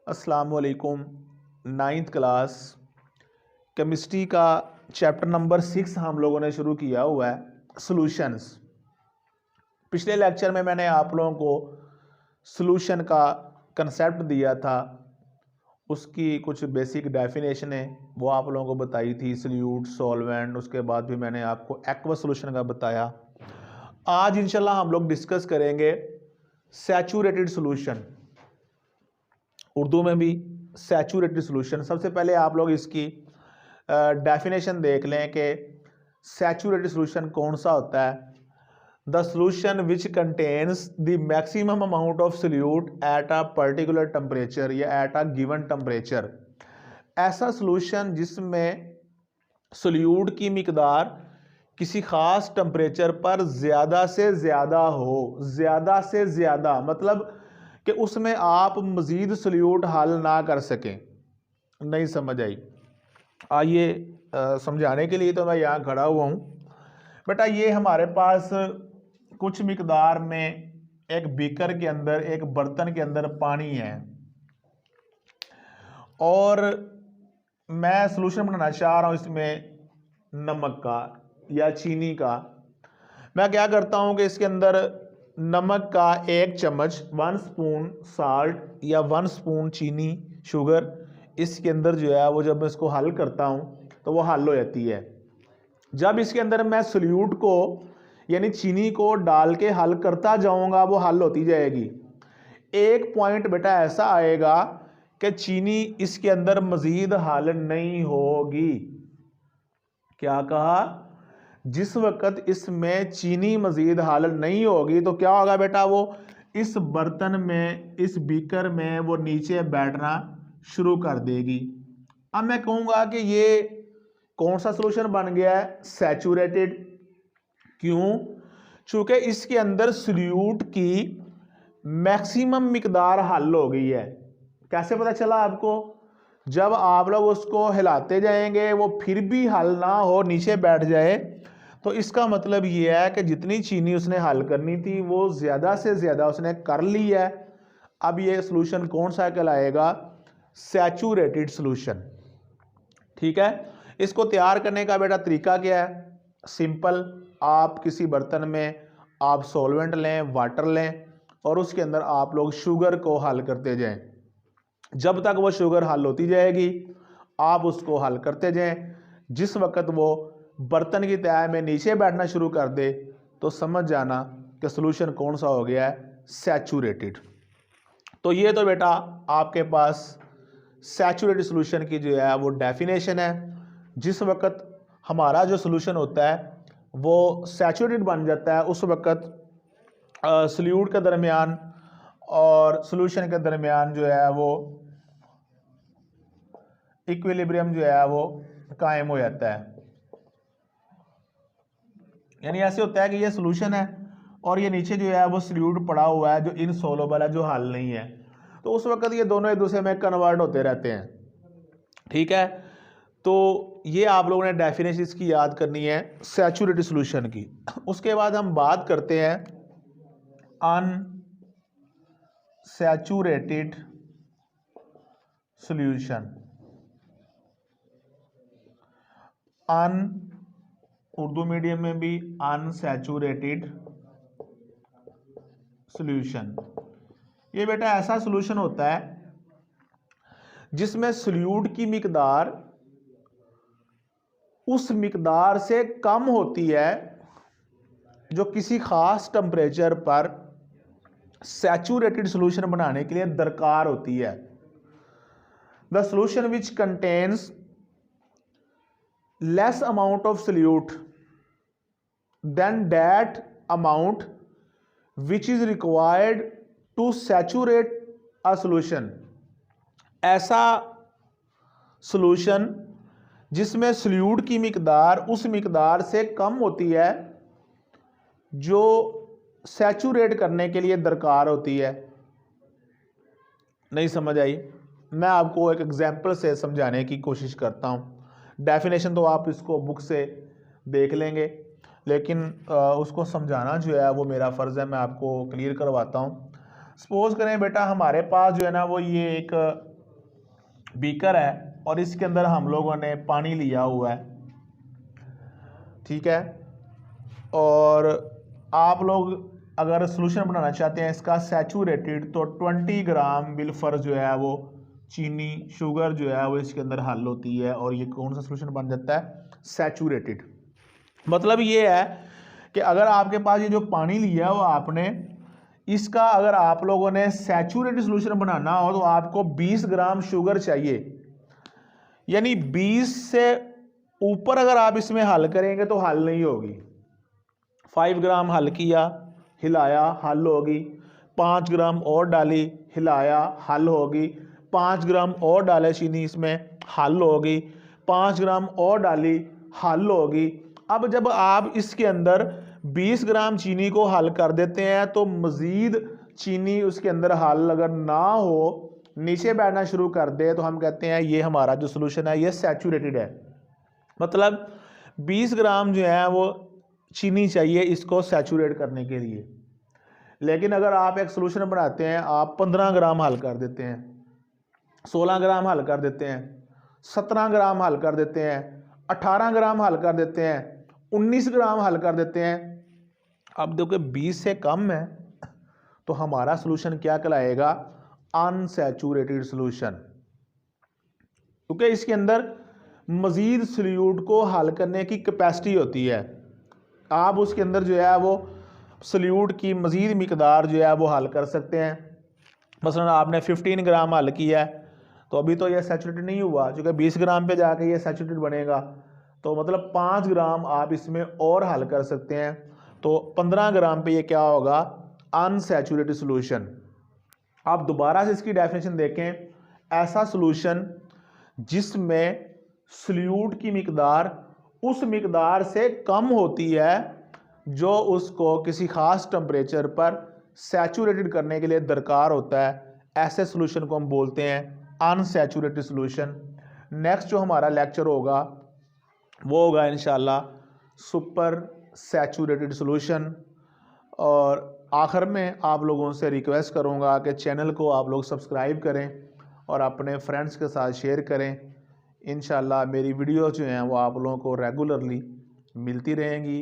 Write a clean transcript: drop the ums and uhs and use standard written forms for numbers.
अस्सलाम वालेकुम। Ninth class chemistry का चैप्टर नंबर 6 हम लोगों ने शुरू किया हुआ है, सॉल्यूशंस। पिछले लेक्चर में मैंने आप लोगों को सॉल्यूशन का कंसेप्ट दिया था, उसकी कुछ बेसिक डेफिनेशन है वो आप लोगों को बताई थी, सॉल्यूट, सॉल्वेंट। उसके बाद भी मैंने आपको एक्वस सॉल्यूशन का बताया। आज इंशाल्लाह हम लोग डिस्कस करेंगे सैचुरेटेड सॉल्यूशन, उर्दू में भी सैचुरेटेड सॉल्यूशन। सबसे पहले आप लोग इसकी डेफिनेशन देख लें कि सैचुरेटेड सॉल्यूशन कौन सा होता है। The solution which contains the maximum amount of solute at a particular temperature या एट अ गिवन टेम्परेचर। ऐसा सॉल्यूशन जिसमें सॉल्यूट की मिकदार किसी खास टेम्परेचर पर ज़्यादा से ज़्यादा हो। ज़्यादा से ज़्यादा मतलब कि उसमें आप मज़ीद सॉल्यूट हल ना कर सकें। नहीं समझ आई? आइए समझाने के लिए तो मैं यहाँ खड़ा हुआ हूँ। बेटा ये हमारे पास कुछ मिकदार में एक बीकर के अंदर, एक बर्तन के अंदर पानी है और मैं सॉल्यूशन बनाना चाह रहा हूँ इसमें नमक का या चीनी का। मैं क्या करता हूँ कि इसके अंदर नमक का 1 चम्मच, 1 स्पून साल्ट या 1 स्पून चीनी, शुगर, इसके अंदर जो है वो जब मैं इसको हल करता हूँ तो वो हल हो जाती है। जब इसके अंदर मैं सॉल्यूट को यानी चीनी को डाल के हल करता जाऊँगा वो हल होती जाएगी। एक पॉइंट बेटा ऐसा आएगा कि चीनी इसके अंदर मज़ीद हल नहीं होगी। क्या कहा? जिस वक्त इसमें चीनी मज़ीद हल नहीं होगी तो क्या होगा बेटा, वो इस बर्तन में, इस बीकर में वो नीचे बैठना शुरू कर देगी। अब मैं कहूँगा कि ये कौन सा सॉल्यूशन बन गया है? सैचुरेटेड। क्यों? चूँकि इसके अंदर सॉल्यूट की मैक्सिमम मिकदार हल हो गई है। कैसे पता चला आपको? जब आप लोग उसको हिलाते जाएंगे वो फिर भी हल ना हो, नीचे बैठ जाए, तो इसका मतलब ये है कि जितनी चीनी उसने हल करनी थी वो ज़्यादा से ज़्यादा उसने कर ली है। अब ये सॉल्यूशन कौन सा कहलाएगा? Saturated solution. ठीक है। इसको तैयार करने का बेटा तरीका क्या है? सिंपल। आप किसी बर्तन में आप सॉल्वेंट लें, वाटर लें और उसके अंदर आप लोग शुगर को हल करते जाएं। जब तक वो शुगर हल होती जाएगी आप उसको हल करते जाएं। जिस वक्त वो बर्तन की तह में नीचे बैठना शुरू कर दे तो समझ जाना कि सॉल्यूशन कौन सा हो गया है? सैचुरेटेड। तो ये तो बेटा आपके पास सैचुरेटेड सॉल्यूशन की जो है वो डेफिनेशन है। जिस वक्त हमारा जो सॉल्यूशन होता है वो सैचुरेटेड बन जाता है उस वक्त सॉल्यूट के दरमियान और सॉल्यूशन के दरमियान जो है वो इक्विलिब्रियम जो है वो कायम हो जाता है। यानी ऐसे होता है कि ये सॉल्यूशन है और ये नीचे जो है वो सॉल्यूट पड़ा हुआ है जो इनसॉल्युबल है, जो हल नहीं है। तो उस वक्त ये दोनों एक दूसरे में कन्वर्ट होते रहते हैं। ठीक है। तो ये आप लोगों ने डेफिनेशन इसकी याद करनी है सैचुरेटेड सॉल्यूशन की। उसके बाद हम बात करते हैं अनसैचुरेटेड सॉल्यूशन। उर्दू मीडियम में भी अनसैचुरेटेड सॉल्यूशन। ये बेटा ऐसा सॉल्यूशन होता है जिसमें सॉल्यूट की मिकदार उस मिकदार से कम होती है जो किसी खास टेम्परेचर पर सैचुरेटेड सॉल्यूशन बनाने के लिए दरकार होती है। The solution which contains less amount of solute than that amount which is required to saturate a solution. ऐसा सॉल्यूशन जिसमें सॉल्यूट की मिकदार उस मिकदार से कम होती है जो सैचुरेट करने के लिए दरकार होती है। नहीं समझ आई? मैं आपको एक एग्जांपल से समझाने की कोशिश करता हूँ। डेफिनेशन तो आप इसको बुक से देख लेंगे, लेकिन उसको समझाना जो है वो मेरा फ़र्ज़ है, मैं आपको क्लियर करवाता हूँ। सपोज़ करें बेटा हमारे पास जो है ना वो ये एक बीकर है और इसके अंदर हम लोगों ने पानी लिया हुआ है, ठीक है। और आप लोग अगर सोल्यूशन बनाना चाहते हैं इसका सैचुरेटेड, तो 20 ग्राम बिलफर जो है वो चीनी शुगर जो है वो इसके अंदर हल होती है और ये कौन सा सोल्यूशन बन जाता है, सैचुरेटेड। मतलब ये है कि अगर आपके पास ये जो पानी लिया है वो आपने इसका अगर आप लोगों ने सैचुरेटेड सोल्यूशन बनाना हो तो आपको 20 ग्राम शुगर चाहिए, यानी 20 से ऊपर अगर आप इसमें हल करेंगे तो हल नहीं होगी। 5 ग्राम हल किया, हिलाया, हल होगी। 5 ग्राम और डाली, हिलाया, हल होगी। 5 ग्राम और डाले चीनी इसमें, हल होगी। 5 ग्राम और डाली, हल होगी। अब जब आप इसके अंदर 20 ग्राम चीनी को हल कर देते हैं तो मज़ीद चीनी उसके अंदर हल अगर ना हो, नीचे बैठना शुरू कर दे, तो हम कहते हैं ये हमारा जो सोल्यूशन है ये सैचुरेटेड है। मतलब 20 ग्राम जो है वो चीनी चाहिए इसको सैचुरेट करने के लिए। लेकिन अगर आप एक सोल्यूशन बनाते हैं, आप 15 ग्राम हल कर देते हैं, 16 ग्राम हल कर देते हैं, 17 ग्राम हल कर देते हैं, 18 ग्राम हल कर देते हैं, 19 ग्राम हल कर देते हैं, अब देखो 20 से कम है तो हमारा सोल्यूशन क्या कहलाएगा, अनसैचुरेटेड सोल्यूशन, क्योंकि इसके अंदर मज़ीद सल्यूट को हल करने की कैपेसिटी होती है। आप उसके अंदर जो है वो सल्यूट की मज़ीद मिकदार जो है वो हल कर सकते हैं। मसलन आपने 15 ग्राम हल किया है तो अभी तो ये सैचुरेटेड नहीं हुआ, क्योंकि 20 ग्राम पे जाके ये सैचुरेटेड बनेगा, तो मतलब 5 ग्राम आप इसमें और हल कर सकते हैं, तो 15 ग्राम पे ये क्या होगा, अनसैचुरेटेड सोल्यूशन। आप दोबारा से इसकी डेफिनेशन देखें, ऐसा सोल्यूशन जिसमें सल्यूट की मिकदार उस मिकदार से कम होती है जो उसको किसी ख़ास टेम्परेचर पर सैचुरेटेड करने के लिए दरकार होता है, ऐसे सोल्यूशन को हम बोलते हैं अनसैचुरेटेड सोल्यूशन। नेक्स्ट जो हमारा लेक्चर होगा वो होगा इंशाल्लाह सुपर सैचुरेटेड सोल्यूशन। और आखिर में आप लोगों से रिक्वेस्ट करूंगा कि चैनल को आप लोग सब्सक्राइब करें और अपने फ्रेंड्स के साथ शेयर करें। इंशाल्लाह मेरी वीडियो जो हैं वो आप लोगों को रेगुलरली मिलती रहेंगी।